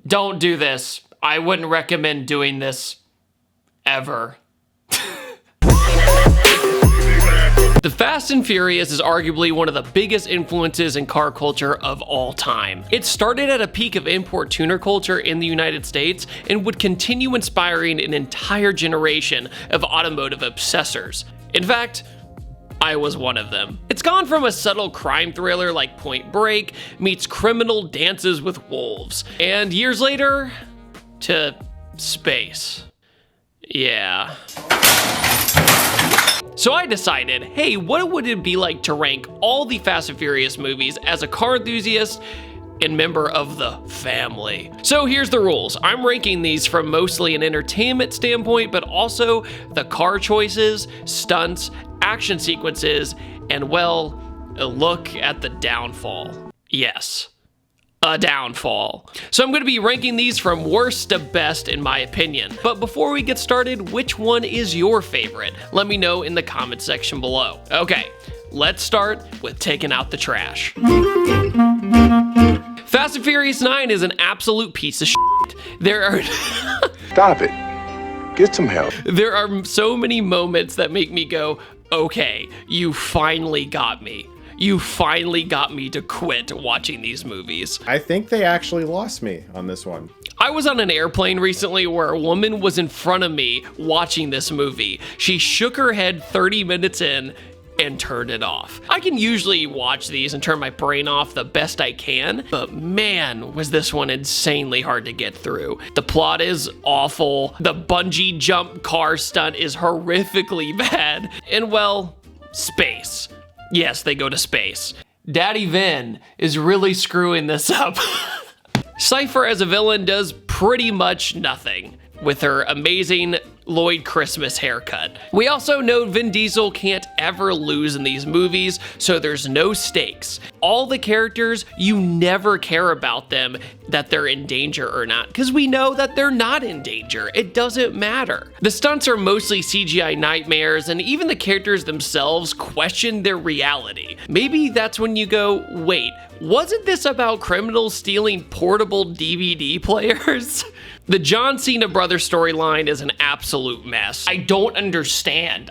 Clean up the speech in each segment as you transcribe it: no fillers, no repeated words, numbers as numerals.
Don't do this. I wouldn't recommend doing this ever. The Fast and Furious is arguably one of the biggest influences in car culture of all time. It started at a peak of import tuner culture in the United States and would continue inspiring an entire generation of automotive obsessors. In fact, I was one of them. It's gone from a subtle crime thriller like Point Break meets criminal dances with wolves, and years later, to space. Yeah. So I decided, hey, what would it be like to rank all the Fast and Furious movies as a car enthusiast and member of the family? So here's the rules. I'm ranking these from mostly an entertainment standpoint, but also the car choices, stunts, action sequences, and well, a look at the downfall. Yes, a downfall. So I'm going to be ranking these from worst to best in my opinion. But before we get started, which one is your favorite? Let me know in the comment section below. Okay, let's start with taking out the trash. Fast and Furious 9 is an absolute piece of shit. There are Stop it. Get some help. There are so many moments that make me go, okay, you finally got me. You finally got me to quit watching these movies. I think they actually lost me on this one. I was on an airplane recently where a woman was in front of me watching this movie. She shook her head 30 minutes in and turned it off. I can usually watch these and turn my brain off the best I can, but man, was this one insanely hard to get through. The plot is awful. The bungee jump car stunt is horrifically bad. And well, space. Yes, they go to space. Daddy Vin is really screwing this up. Cypher as a villain does pretty much nothing with her amazing Lloyd Christmas haircut. We also know Vin Diesel can't ever lose in these movies, so there's no stakes. All the characters, you never care about them, that they're in danger or not, because we know that they're not in danger. It doesn't matter. The stunts are mostly CGI nightmares, and even the characters themselves question their reality. Maybe that's when you go, wait, wasn't this about criminals stealing portable DVD players? The John Cena brother storyline is an absolute mess. I don't understand.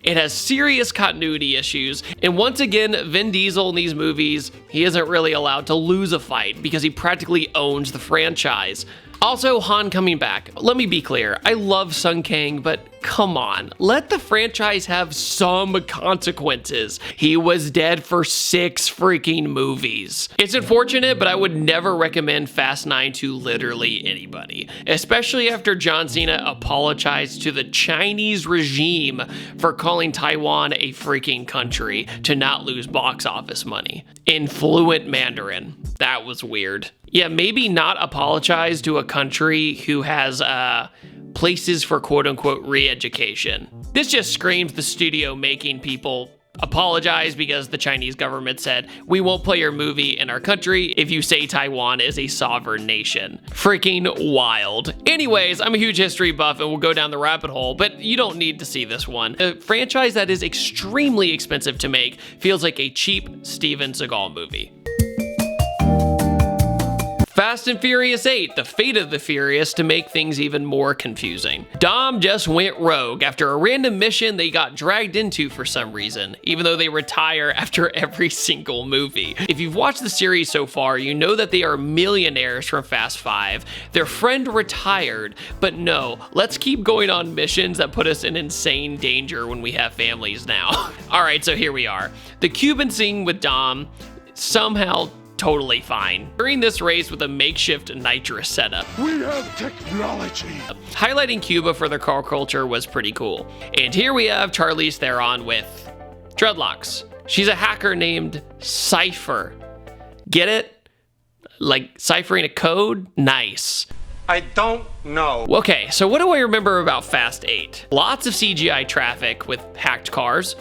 It has serious continuity issues, and once again, Vin Diesel in these movies, he isn't really allowed to lose a fight because he practically owns the franchise. Also, Han coming back. Let me be clear, I love Sung Kang, but come on, let the franchise have some consequences. He was dead for 6 freaking movies. It's unfortunate, but I would never recommend Fast 9 to literally anybody, especially after John Cena apologized to the Chinese regime for calling Taiwan a freaking country to not lose box office money in fluent Mandarin. That was weird. Yeah, maybe not apologize to a country who has places for quote-unquote re-education. This just screams the studio making people apologize because the Chinese government said, we won't play your movie in our country if you say Taiwan is a sovereign nation. Freaking wild. Anyways, I'm a huge history buff and we'll go down the rabbit hole, but you don't need to see this one. A franchise that is extremely expensive to make feels like a cheap Steven Seagal movie. Fast and Furious 8, the fate of the Furious, to make things even more confusing. Dom just went rogue after a random mission they got dragged into for some reason, even though they retire after every single movie. If you've watched the series so far, you know that they are millionaires from Fast 5. Their friend retired, but no, let's keep going on missions that put us in insane danger when we have families now. Alright, so here we are. The Cuban scene with Dom, somehow totally fine. During this race with a makeshift nitrous setup. We have technology. Highlighting Cuba for their car culture was pretty cool. And here we have Charlize Theron with dreadlocks. She's a hacker named Cypher. Get it? Like ciphering a code? Nice. I don't know. Okay, so what do I remember about Fast 8? Lots of CGI traffic with hacked cars.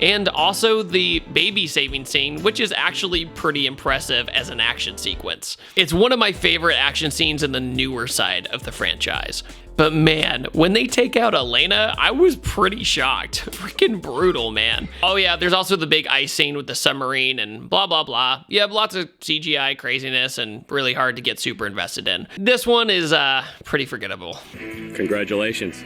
And also the baby saving scene, which is actually pretty impressive as an action sequence. It's one of my favorite action scenes in the newer side of the franchise. But man, when they take out Elena, I was pretty shocked. Freaking brutal, man. Oh yeah, there's also the big ice scene with the submarine and blah, blah, blah. You have lots of CGI craziness and really hard to get super invested in. This one is pretty forgettable. Congratulations.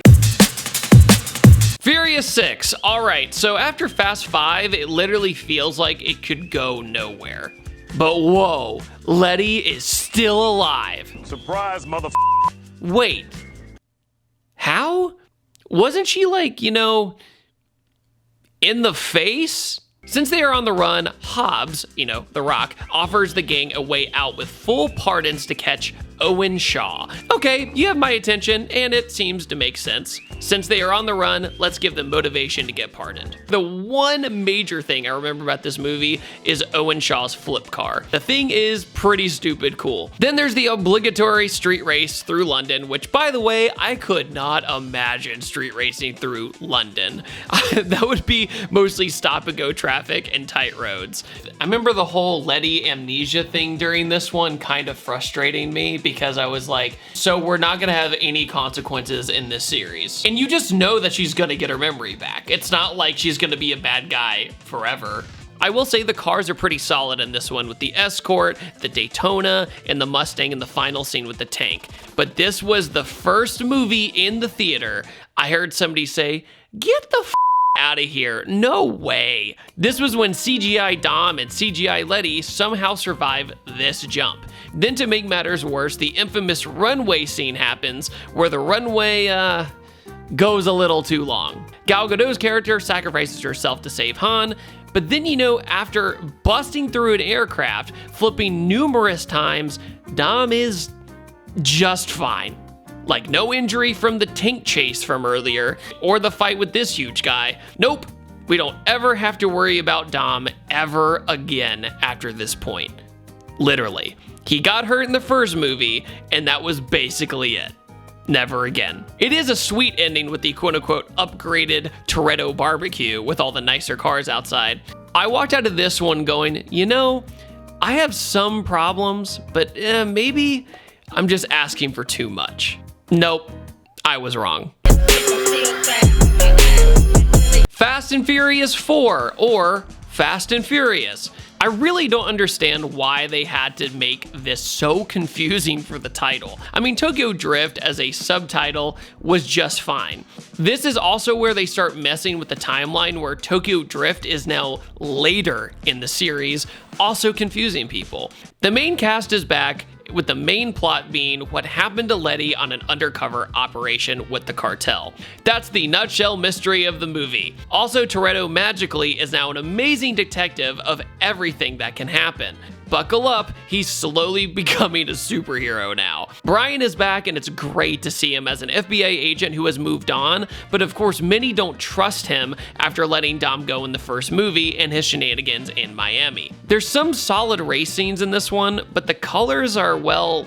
Furious 6. All right, so after Fast 5, it literally feels like it could go nowhere. But whoa, Letty is still alive. Surprise, Wait. How? Wasn't she like, in the face? Since they are on the run, Hobbs, The Rock, offers the gang a way out with full pardons to catch Owen Shaw. Okay, you have my attention, and it seems to make sense. Since they are on the run, let's give them motivation to get pardoned. The one major thing I remember about this movie is Owen Shaw's flip car. The thing is pretty stupid cool. Then there's the obligatory street race through London, which, by the way, I could not imagine street racing through London. That would be mostly stop and go traffic and tight roads. I remember the whole Letty amnesia thing during this one kind of frustrating me because I was like, so we're not gonna have any consequences in this series. And you just know that she's gonna get her memory back. It's not like she's gonna be a bad guy forever. I will say the cars are pretty solid in this one with the Escort, the Daytona, and the Mustang in the final scene with the tank. But this was the first movie in the theater I heard somebody say, get the f out of here. No way. This was when CGI Dom and CGI Letty somehow survive this jump. Then to make matters worse, the infamous runway scene happens where the runway, goes a little too long. Gal Gadot's character sacrifices herself to save Han, but then after busting through an aircraft, flipping numerous times, Dom is just fine. Like no injury from the tank chase from earlier, or the fight with this huge guy. Nope, we don't ever have to worry about Dom ever again after this point. Literally. He got hurt in the first movie, and that was basically it. Never again. It is a sweet ending with the quote-unquote upgraded Toretto barbecue with all the nicer cars outside. I walked out of this one going, I have some problems, but maybe I'm just asking for too much. Nope, I was wrong. Fast and Furious 4, or Fast and Furious. I really don't understand why they had to make this so confusing for the title. I mean, Tokyo Drift as a subtitle was just fine. This is also where they start messing with the timeline where Tokyo Drift is now later in the series, also confusing people. The main cast is back, with the main plot being what happened to Letty on an undercover operation with the cartel. That's the nutshell mystery of the movie. Also, Toretto magically is now an amazing detective of everything that can happen. Buckle up, he's slowly becoming a superhero now. Brian is back and it's great to see him as an FBI agent who has moved on, but of course many don't trust him after letting Dom go in the first movie and his shenanigans in Miami. There's some solid race scenes in this one, but the colors are, well,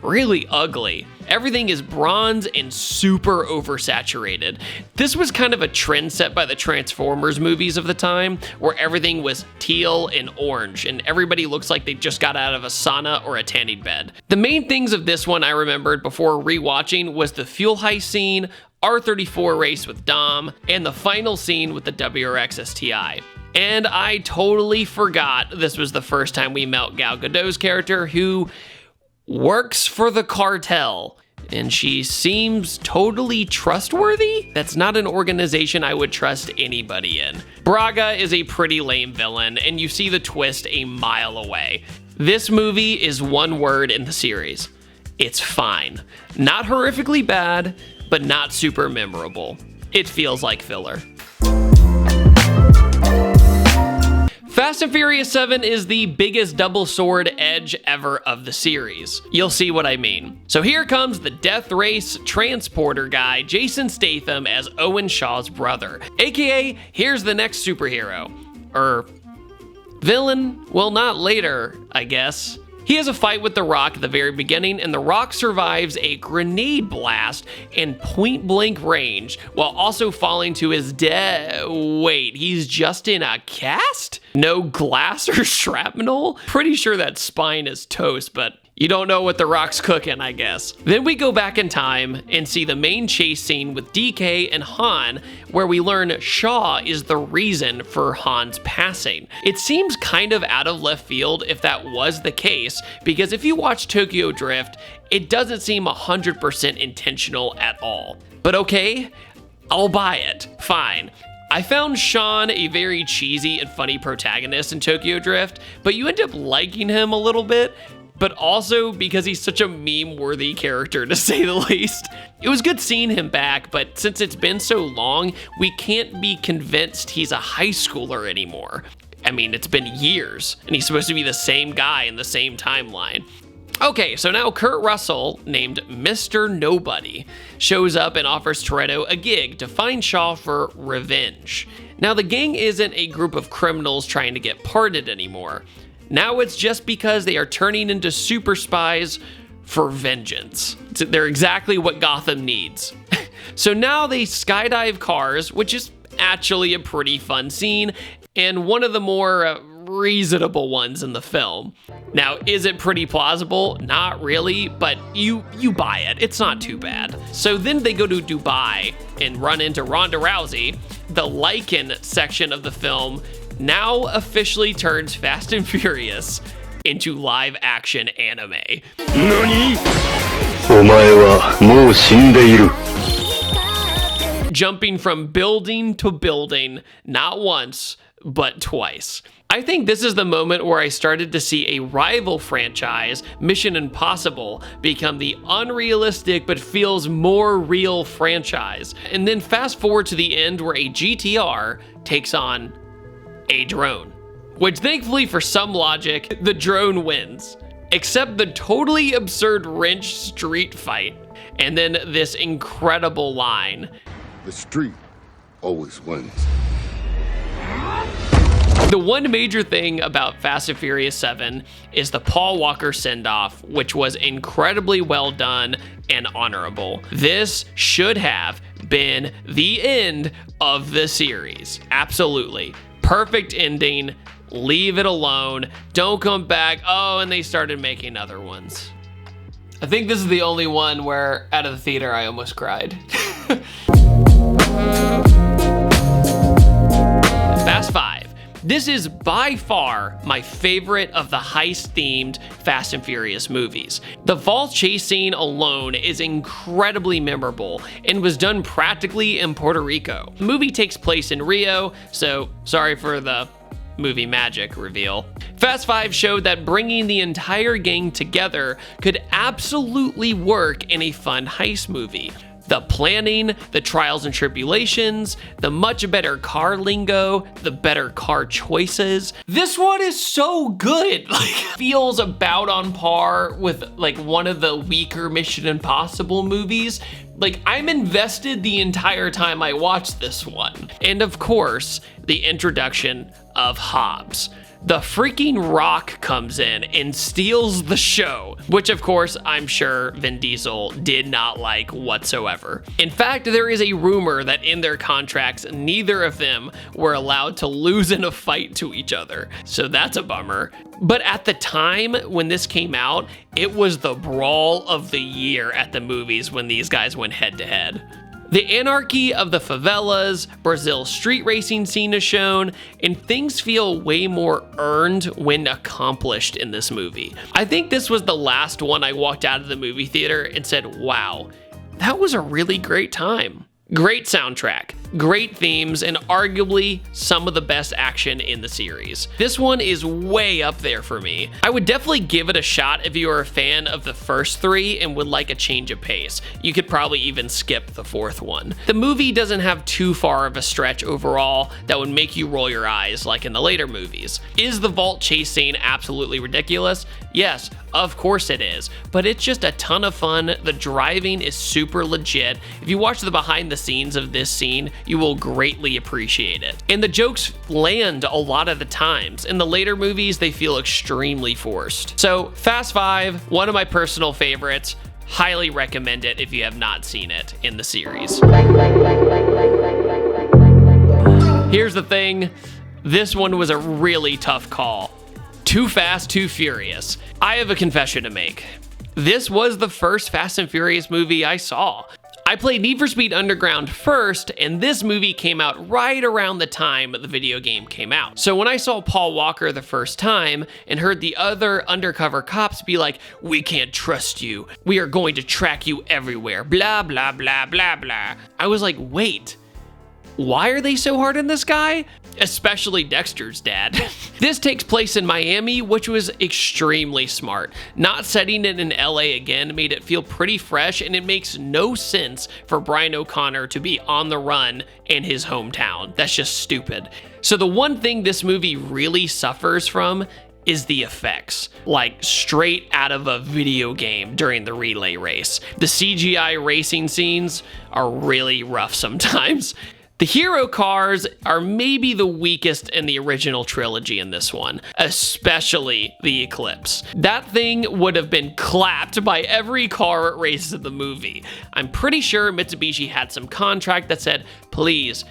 really ugly. Everything is bronze and super oversaturated. This was kind of a trend set by the Transformers movies of the time, where everything was teal and orange, and everybody looks like they just got out of a sauna or a tanning bed. The main things of this one I remembered before rewatching was the fuel heist scene, R34 race with Dom, and the final scene with the WRX STI. And I totally forgot this was the first time we met Gal Gadot's character, who works for the cartel, and she seems totally trustworthy? That's not an organization I would trust anybody in. Braga is a pretty lame villain, and you see the twist a mile away. This movie is one word in the series. It's fine. Not horrifically bad, but not super memorable. It feels like filler. Fast and Furious 7 is the biggest double sword edge ever of the series. You'll see what I mean. So here comes the death race transporter guy, Jason Statham, as Owen Shaw's brother. AKA, here's the next superhero. Villain? Well, not later, I guess. He has a fight with The Rock at the very beginning, and The Rock survives a grenade blast in point-blank range, while also falling to his death. Wait, he's just in a cast? No glass or shrapnel? Pretty sure that spine is toast, but You don't know what The Rock's cooking, I guess. Then we go back in time and see the main chase scene with DK and Han, where we learn Shaw is the reason for Han's passing. It seems kind of out of left field if that was the case, because if you watch Tokyo Drift, it doesn't seem 100% intentional at all. But okay, I'll buy it. Fine. I found Sean a very cheesy and funny protagonist in Tokyo Drift, but you end up liking him a little bit, but also because he's such a meme-worthy character, to say the least. It was good seeing him back, but since it's been so long, we can't be convinced he's a high schooler anymore. I mean, it's been years, and he's supposed to be the same guy in the same timeline. Okay, so now Kurt Russell, named Mr. Nobody, shows up and offers Toretto a gig to find Shaw for revenge. Now, the gang isn't a group of criminals trying to get pardoned anymore. Now it's just because they are turning into super spies for vengeance. They're exactly what Gotham needs. So now they skydive cars, which is actually a pretty fun scene, and one of the more reasonable ones in the film. Now, is it pretty plausible? Not really, but you buy it. It's not too bad. So then they go to Dubai and run into Ronda Rousey. The Lycan section of the film now officially turns Fast and Furious into live action anime. NANI?! お前はもう死んでいる。 Jumping from building to building, not once, but twice. I think this is the moment where I started to see a rival franchise, Mission Impossible, become the unrealistic but feels more real franchise. And then fast forward to the end where a GTR takes on a drone, which thankfully for some logic, the drone wins. Except the totally absurd wrench street fight, and then this incredible line. The street always wins. The one major thing about Fast and Furious 7 is the Paul Walker send-off, which was incredibly well done and honorable. This should have been the end of the series. Absolutely. Perfect ending. Leave it alone. Don't come back. Oh, and they started making other ones. I think this is the only one where out of the theater I almost cried. Fast 5. This is by far my favorite of the heist-themed Fast and Furious movies. The vault chase scene alone is incredibly memorable and was done practically in Puerto Rico. The movie takes place in Rio, so sorry for the movie magic reveal. Fast 5 showed that bringing the entire gang together could absolutely work in a fun heist movie. The planning, the trials and tribulations, the much better car lingo, the better car choices. This one is so good. Like, feels about on par with like one of the weaker Mission Impossible movies. Like, I'm invested the entire time I watch this one. And of course, the introduction of Hobbs. The freaking Rock comes in and steals the show, which of course I'm sure Vin Diesel did not like whatsoever. In fact, there is a rumor that in their contracts, neither of them were allowed to lose in a fight to each other. So that's a bummer. But at the time when this came out, it was the brawl of the year at the movies when these guys went head to head. The anarchy of the favelas, Brazil's street racing scene is shown, and things feel way more earned when accomplished in this movie. I think this was the last one I walked out of the movie theater and said, wow, that was a really great time. Great soundtrack, great themes, and arguably some of the best action in the series. This one is way up there for me. I would definitely give it a shot if you are a fan of the first three and would like a change of pace. You could probably even skip the fourth one. The movie doesn't have too far of a stretch overall that would make you roll your eyes like in the later movies. Is the vault chase scene absolutely ridiculous? Yes, of course it is, but it's just a ton of fun. The driving is super legit. If you watch the behind the scenes of this scene, you will greatly appreciate it. And the jokes land a lot of the times. In the later movies, they feel extremely forced. So Fast 5, one of my personal favorites. Highly recommend it if you have not seen it in the series. Here's the thing, this one was a really tough call. Too Fast, Too Furious. I have a confession to make. This was the first Fast and Furious movie I saw. I played Need for Speed Underground first, and this movie came out right around the time the video game came out. So when I saw Paul Walker the first time and heard the other undercover cops be like, "We can't trust you. We are going to track you everywhere. Blah, blah, blah, blah, blah." I was like, wait, why are they so hard on this guy? Especially Dexter's dad. This takes place in Miami, which was extremely smart. Not setting it in LA again made it feel pretty fresh, and it makes no sense for Brian O'Connor to be on the run in his hometown. That's just stupid. So the one thing this movie really suffers from is the effects, like straight out of a video game during the relay race. The CGI racing scenes are really rough sometimes. The hero cars are maybe the weakest in the original trilogy in this one, especially the Eclipse. That thing would have been clapped by every car it races in the movie. I'm pretty sure Mitsubishi had some contract that said, please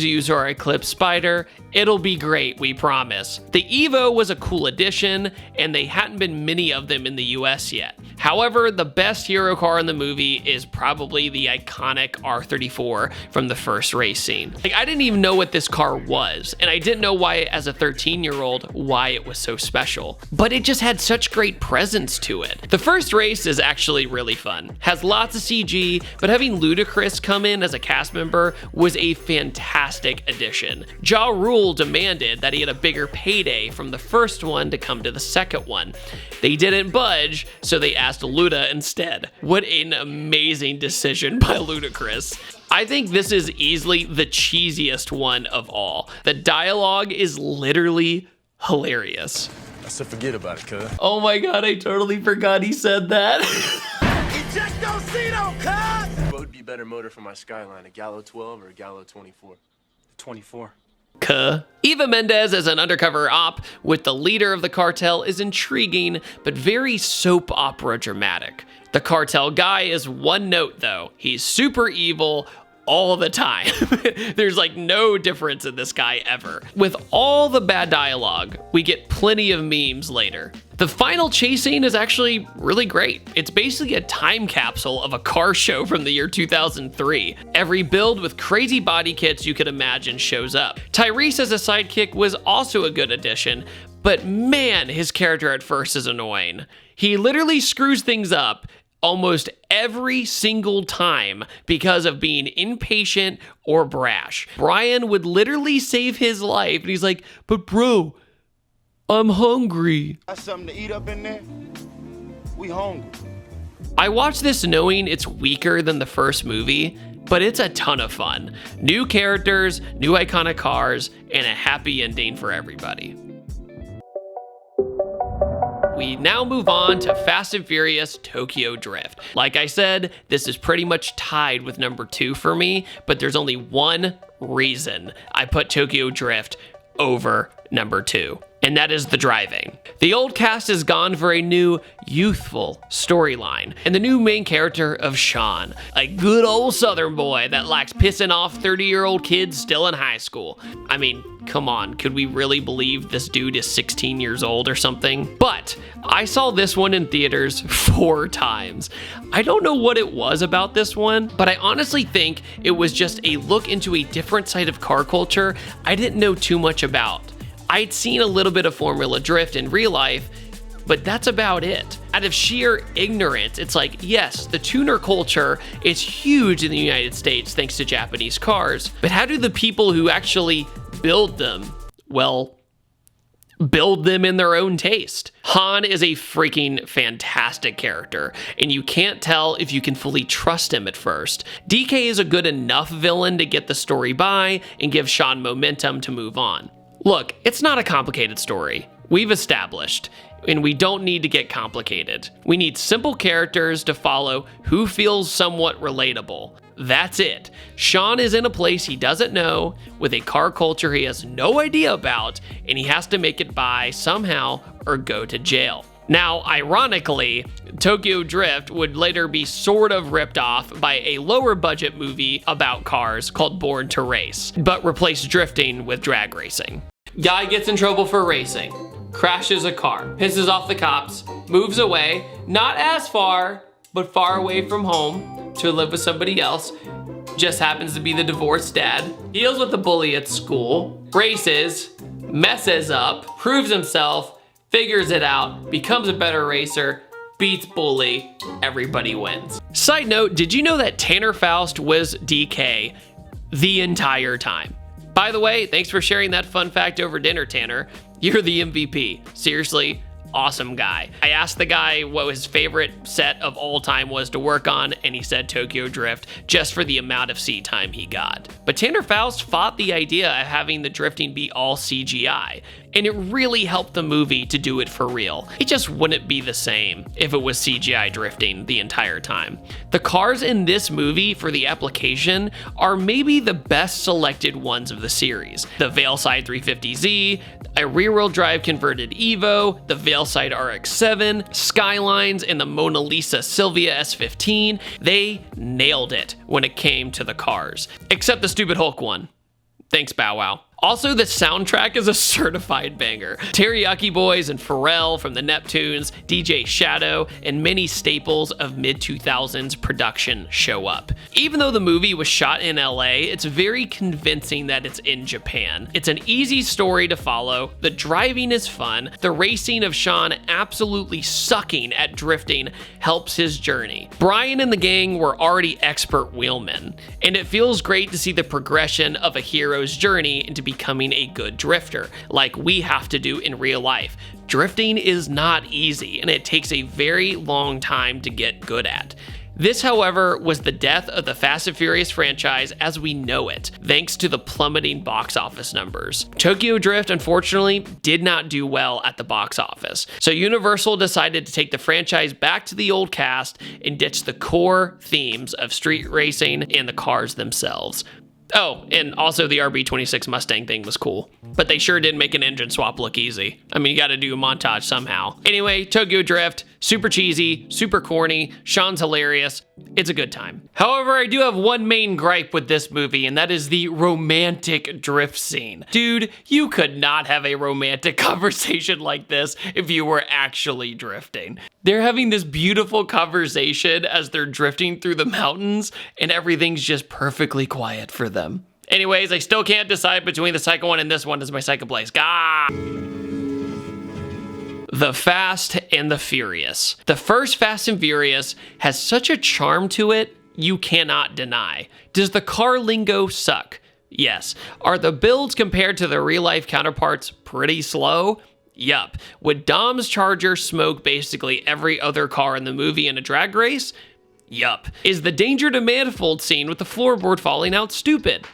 use our Eclipse Spider. It'll be great, we promise. The Evo was a cool addition, and they hadn't been many of them in the US yet. However, the best hero car in the movie is probably the iconic R34 from the first race scene. Like, I didn't even know what this car was, and I didn't know why, as a 13-year-old, why it was so special. But it just had such great presence to it. The first race is actually really fun. Has lots of CG, but having Ludacris come in as a cast member was a fantastic addition. Ja Rule demanded that he had a bigger payday from the first one to come to the second one. They didn't budge, so they asked Luda instead. What an amazing decision by Ludacris. I think this is easily the cheesiest one of all. The dialogue is literally hilarious. I said forget about it, cuz. Oh my god, I totally forgot he said that. What would be better motor for my Skyline, a Gallo 12 or a Gallo 24? 24. Eva Mendes as an undercover op with the leader of the cartel is intriguing, but very soap opera dramatic. The cartel guy is one note though. He's super evil all the time. There's like no difference in this guy ever. With all the bad dialogue, we get plenty of memes later. The final chase scene is actually really great. It's basically a time capsule of a car show from the year 2003. Every build with crazy body kits you could imagine shows up. Tyrese as a sidekick was also a good addition, but man, his character at first is annoying. He literally screws things up almost every single time because of being impatient or brash. Brian would literally save his life, and he's like, "But bro, I'm hungry." Got something to eat up in there? We hungry. I watched this knowing it's weaker than the first movie, but it's a ton of fun. New characters, new iconic cars, and a happy ending for everybody. We now move on to Fast and Furious Tokyo Drift. Like I said, this is pretty much tied with number 2 for me, but there's only one reason I put Tokyo Drift over number 2, and that is the driving. The old cast is gone for a new, youthful storyline, and the new main character of Sean, a good old Southern boy that likes pissing off 30-year-old kids still in high school. I mean, come on, could we really believe this dude is 16 years old or something? But I saw this one in theaters 4 times. I don't know what it was about this one, but I honestly think it was just a look into a different side of car culture I didn't know too much about. I'd seen a little bit of Formula Drift in real life, but that's about it. Out of sheer ignorance, it's like, yes, the tuner culture is huge in the United States thanks to Japanese cars, but how do the people who actually build them, well, build them in their own taste? Han is a freaking fantastic character, and you can't tell if you can fully trust him at first. DK is a good enough villain to get the story by and give Sean momentum to move on. Look, it's not a complicated story. We've established, and we don't need to get complicated. We need simple characters to follow who feels somewhat relatable. That's it. Sean is in a place he doesn't know, with a car culture he has no idea about, and he has to make it by somehow or go to jail. Now, ironically, Tokyo Drift would later be sort of ripped off by a lower budget movie about cars called Born to Race, but replaced drifting with drag racing. Guy gets in trouble for racing. crashes a car, pisses off the cops, moves away, not as far, but far away from home to live with somebody else. Just happens to be the divorced dad. Deals with the bully at school, races, messes up, proves himself, figures it out, becomes a better racer, beats bully, everybody wins. Side note, did you know that Tanner Faust was DK the entire time? By the way, thanks for sharing that fun fact over dinner, Tanner. You're the MVP. Seriously, awesome guy. I asked the guy what his favorite set of all time was to work on, and he said Tokyo Drift, just for the amount of seat time he got. But Tanner Faust fought the idea of having the drifting be all CGI, and it really helped the movie to do it for real. It just wouldn't be the same if it was CGI drifting the entire time. The cars in this movie for the application are maybe the best selected ones of the series. The Veilside 350Z, a rear-wheel drive converted Evo, the Veilside RX-7, Skylines, and the Mona Lisa Silvia S15. They nailed it when it came to the cars. Except the stupid Hulk one. Thanks, Bow Wow. Also, the soundtrack is a certified banger. Teriyaki Boys and Pharrell from the Neptunes, DJ Shadow, and many staples of mid-2000s production show up. Even though the movie was shot in LA, it's very convincing that it's in Japan. It's an easy story to follow, the driving is fun, the racing of Sean absolutely sucking at drifting helps his journey. Brian and the gang were already expert wheelmen, and it feels great to see the progression of a hero's journey into becoming a good drifter, like we have to do in real life. Drifting is not easy, and it takes a very long time to get good at. This, however, was the death of the Fast and Furious franchise as we know it, thanks to the plummeting box office numbers. Tokyo Drift, unfortunately, did not do well at the box office, so Universal decided to take the franchise back to the old cast and ditch the core themes of street racing and the cars themselves. Oh, and also the RB26 Mustang thing was cool, but they sure did make an engine swap look easy. I mean, you gotta do a montage somehow. Anyway, Tokyo Drift, super cheesy, super corny, Sean's hilarious. It's a good time. However, I do have one main gripe with this movie, and that is the romantic drift scene. Dude, you could not have a romantic conversation like this if you were actually drifting. They're having this beautiful conversation as they're drifting through the mountains, and everything's just perfectly quiet for them. Anyways, I still can't decide between the second one and this one as my second place. The Fast and the Furious. The first Fast and Furious has such a charm to it, you cannot deny. Does the car lingo suck? Yes. Are the builds compared to the real-life counterparts pretty slow? Yup. Would Dom's Charger smoke basically every other car in the movie in a drag race? Yup. Is the Danger to Manifold scene with the floorboard falling out stupid?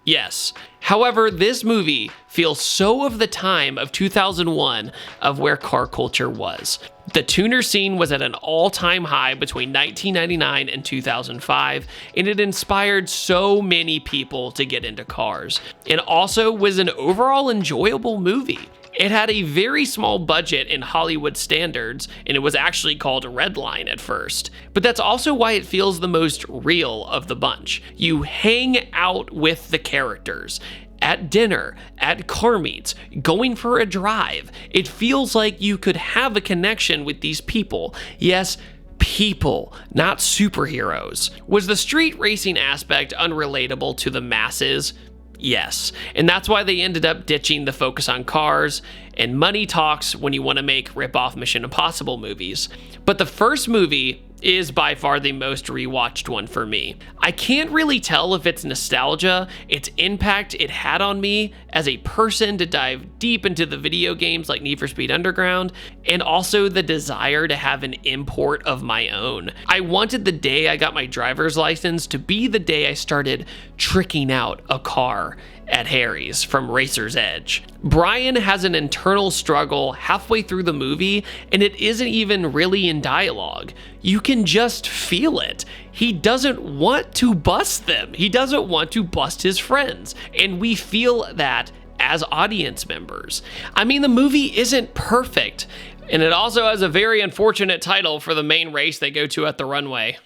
Yes. However, this movie feels so of the time of 2001 of where car culture was. The tuner scene was at an all-time high between 1999 and 2005, and it inspired so many people to get into cars. It also was an overall enjoyable movie. It had a very small budget in Hollywood standards, and it was actually called Redline at first. But that's also why it feels the most real of the bunch. You hang out with the characters. At dinner, at car meets, going for a drive. It feels like you could have a connection with these people. Yes, people, not superheroes. Was the street racing aspect unrelatable to the masses? Yes, and that's why they ended up ditching the focus on cars, and money talks when you want to make rip-off Mission Impossible movies. But the first movie is by far the most rewatched one for me. I can't really tell if it's nostalgia, its impact it had on me as a person to dive deep into the video games like Need for Speed Underground, and also the desire to have an import of my own. I wanted the day I got my driver's license to be the day I started tricking out a car at Harry's from Racer's Edge. Brian has an internal struggle halfway through the movie, and it isn't even really in dialogue. You can just feel it. He doesn't want to bust them. He doesn't want to bust his friends, and we feel that as audience members. I mean, the movie isn't perfect, and it also has a very unfortunate title for the main race they go to at the runway.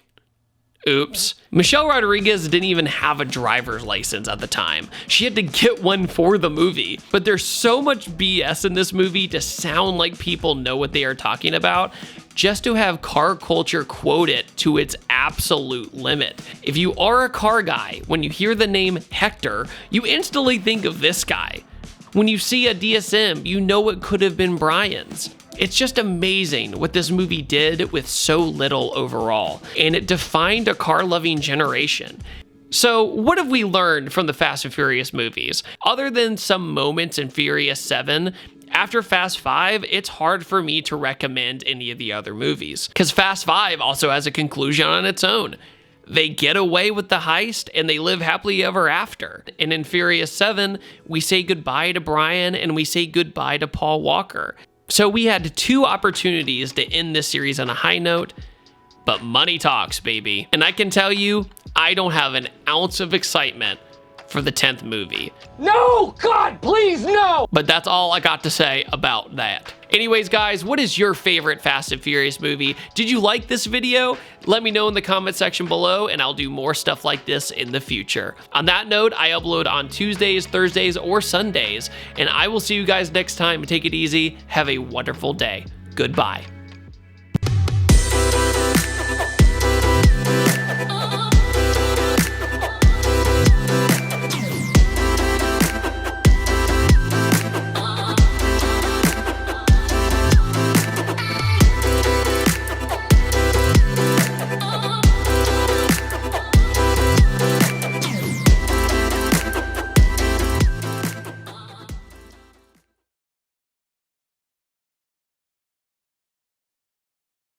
Oops. Michelle Rodriguez didn't even have a driver's license at the time. She had to get one for the movie. But there's so much BS in this movie to sound like people know what they are talking about, just to have car culture quote it to its absolute limit. If you are a car guy, when you hear the name Hector, you instantly think of this guy. When you see a DSM, you know it could have been Brian's. It's just amazing what this movie did with so little overall, and it defined a car-loving generation. So what have we learned from the Fast and Furious movies? Other than some moments in Furious 7, after Fast 5, it's hard for me to recommend any of the other movies, because Fast 5 also has a conclusion on its own. They get away with the heist and they live happily ever after. And in Furious 7, we say goodbye to Brian and we say goodbye to Paul Walker. So we had 2 opportunities to end this series on a high note, but money talks, baby. And I can tell you, I don't have an ounce of excitement for the 10th movie. No! God, please, no! But that's all I got to say about that. Anyways, guys, what is your favorite Fast and Furious movie? Did you like this video? Let me know in the comment section below, and I'll do more stuff like this in the future. On that note, I upload on Tuesdays, Thursdays, or Sundays, and I will see you guys next time. Take it easy. Have a wonderful day. Goodbye.